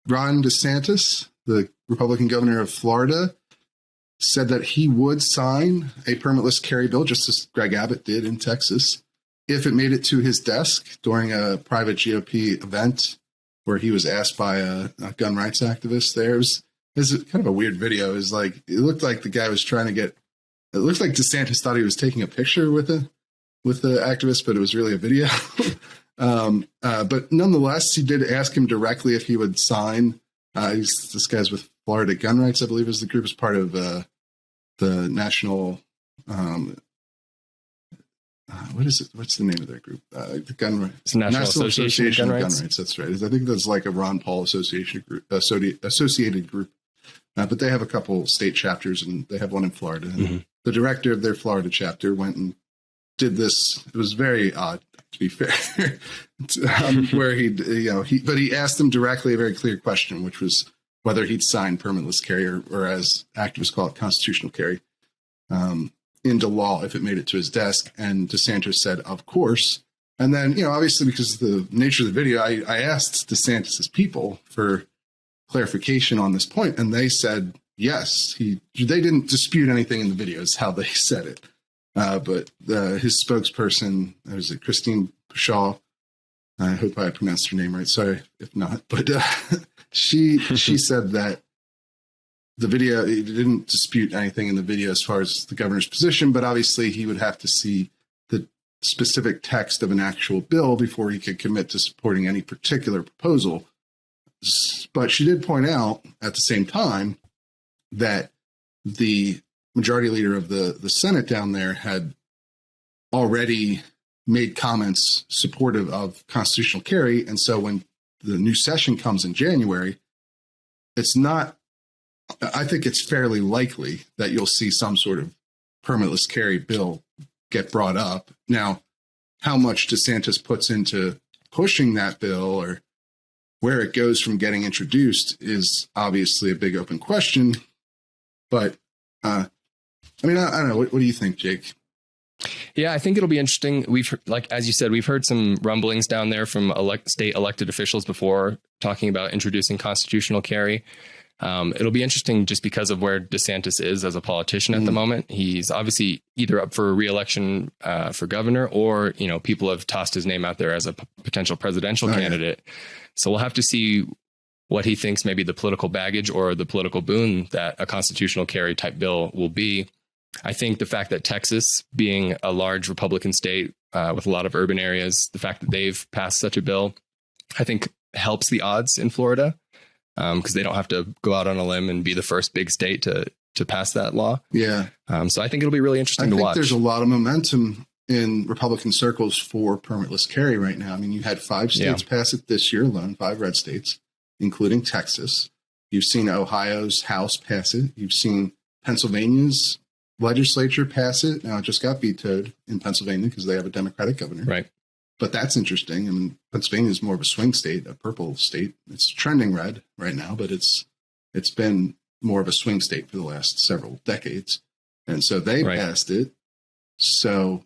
Ron DeSantis, the Republican governor of Florida, said that he would sign a permitless carry bill, just as Greg Abbott did in Texas, if it made it to his desk during a private GOP event where he was asked by a gun rights activist there. It was kind of a weird video. It looked like the guy was trying to get, it looked like DeSantis thought he was taking a picture with the activist, but it was really a video. But nonetheless, he did ask him directly if he would sign. This guy's with Florida Gun Rights, I believe, is the group, is part of the national. What is it? What's the name of that group? The Gun Rights. It's National Association of Gun Rights. That's right. I think that's like a Ron Paul association group, associated group. But they have a couple state chapters, and they have one in Florida. And the director of their Florida chapter went and did this. It was very odd, to be fair, where he asked them directly a very clear question, which was whether he'd sign permitless carry, or as activists call it, constitutional carry, into law if it made it to his desk. And DeSantis said, of course. And then, obviously, because of the nature of the video, I asked DeSantis's people for clarification on this point, and they said yes. They didn't dispute anything in the video, is how they said it. But his spokesperson, was it Christine Pashaw? I hope I pronounced her name right. Sorry if not. But she said that the video, he didn't dispute anything in the video as far as the governor's position, but obviously he would have to see the specific text of an actual bill before he could commit to supporting any particular proposal. But she did point out at the same time that the majority leader of the Senate down there had already made comments supportive of constitutional carry. And so when the new session comes in January, I think it's fairly likely that you'll see some sort of permitless carry bill get brought up. Now, how much DeSantis puts into pushing that bill, or where it goes from getting introduced, is obviously a big open question. But I don't know. What do you think, Jake? Yeah, I think it'll be interesting. As you said, we've heard some rumblings down there from state elected officials before talking about introducing constitutional carry. It'll be interesting just because of where DeSantis is as a politician at the moment. He's obviously either up for re-election for governor, or, people have tossed his name out there as a potential presidential candidate. Yeah. So we'll have to see what he thinks maybe the political baggage or the political boon that a constitutional carry type bill will be. I think the fact that Texas, being a large Republican state with a lot of urban areas, the fact that they've passed such a bill, I think helps the odds in Florida, because they don't have to go out on a limb and be the first big state to pass that law. Yeah. So I think it'll be really interesting to watch. I think there's a lot of momentum in Republican circles for permitless carry right now. I mean, you had 5 states pass it this year alone, 5 red states, including Texas. You've seen Ohio's House pass it. You've seen Pennsylvania's legislature pass it. Now, it just got vetoed in Pennsylvania because they have a Democratic governor. Right. But that's interesting. I mean, Pennsylvania is more of a swing state, a purple state. It's trending red right now, but it's been more of a swing state for the last several decades. And so they passed it. So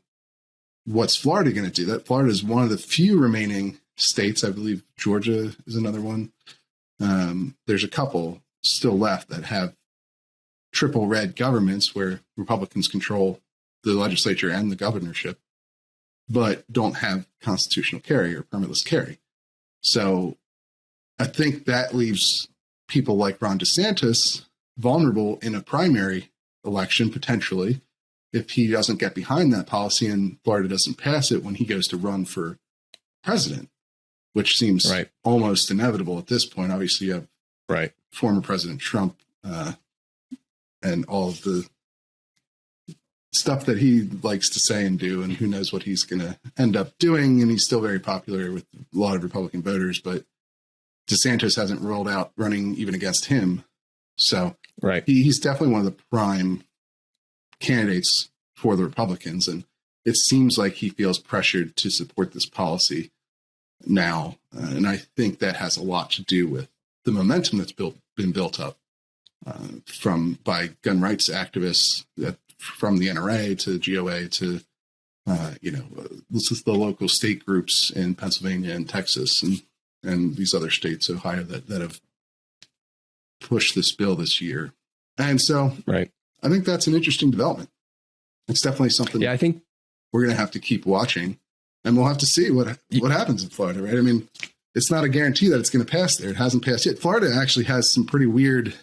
what's Florida going to do? That Florida is one of the few remaining states. I believe Georgia is another one. There's a couple still left that have triple red governments where Republicans control the legislature and the governorship, but don't have constitutional carry or permitless carry. So I think that leaves people like Ron DeSantis vulnerable in a primary election, potentially, if he doesn't get behind that policy and Florida doesn't pass it when he goes to run for president, which seems almost inevitable at this point. Obviously, you have former President Trump and all of the stuff that he likes to say and do, and who knows what he's going to end up doing. And he's still very popular with a lot of Republican voters, but DeSantis hasn't rolled out running even against him. So he's definitely one of the prime candidates for the Republicans. And it seems like he feels pressured to support this policy now. And I think that has a lot to do with the momentum that's been built up by gun rights activists, from the NRA to GOA to, this is the local state groups in Pennsylvania and Texas and these other states, Ohio, that have push this bill this year. And so Right. I think that's an interesting development. It's definitely something Yeah, I think we're going to have to keep watching, and we'll have to see what happens in Florida, right? I mean, it's not a guarantee that it's going to pass there. It hasn't passed yet. Florida actually has some pretty weird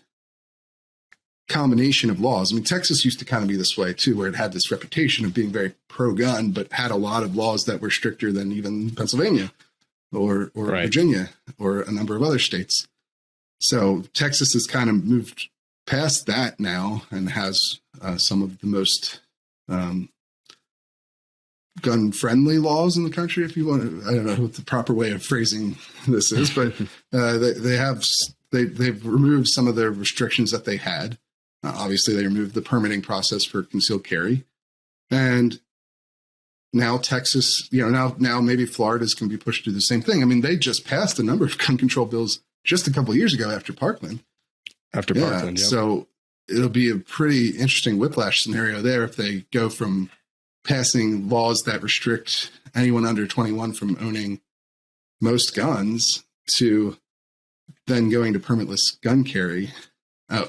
combination of laws. I mean, Texas used to kind of be this way too, where it had this reputation of being very pro-gun, but had a lot of laws that were stricter than even Pennsylvania or Right. Virginia or a number of other states. So Texas has kind of moved past that now and has some of the most gun-friendly laws in the country, if you want to. I don't know what the proper way of phrasing this is, but they've removed some of the restrictions that they had. Obviously, they removed the permitting process for concealed carry, and now Texas, now maybe Florida's going to be pushed to do the same thing. I mean, they just passed a number of gun control bills just a couple of years ago after Parkland. Parkland, yeah. So it'll be a pretty interesting whiplash scenario there if they go from passing laws that restrict anyone under 21 from owning most guns to then going to permitless gun carry,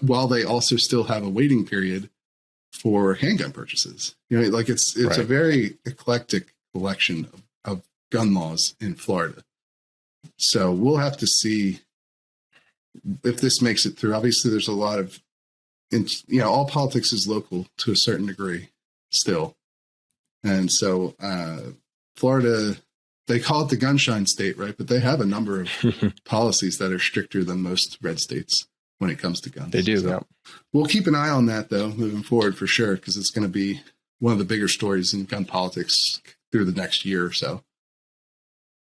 while they also still have a waiting period for handgun purchases. It's Right. a very eclectic collection of gun laws in Florida. So we'll have to see if this makes it through. Obviously, there's a lot of, all politics is local to a certain degree still. And so Florida, they call it the gunshine state, right? But they have a number of policies that are stricter than most red states when it comes to guns. They do, So yeah. we'll keep an eye on that, though, moving forward for sure, because it's going to be one of the bigger stories in gun politics through the next year or so.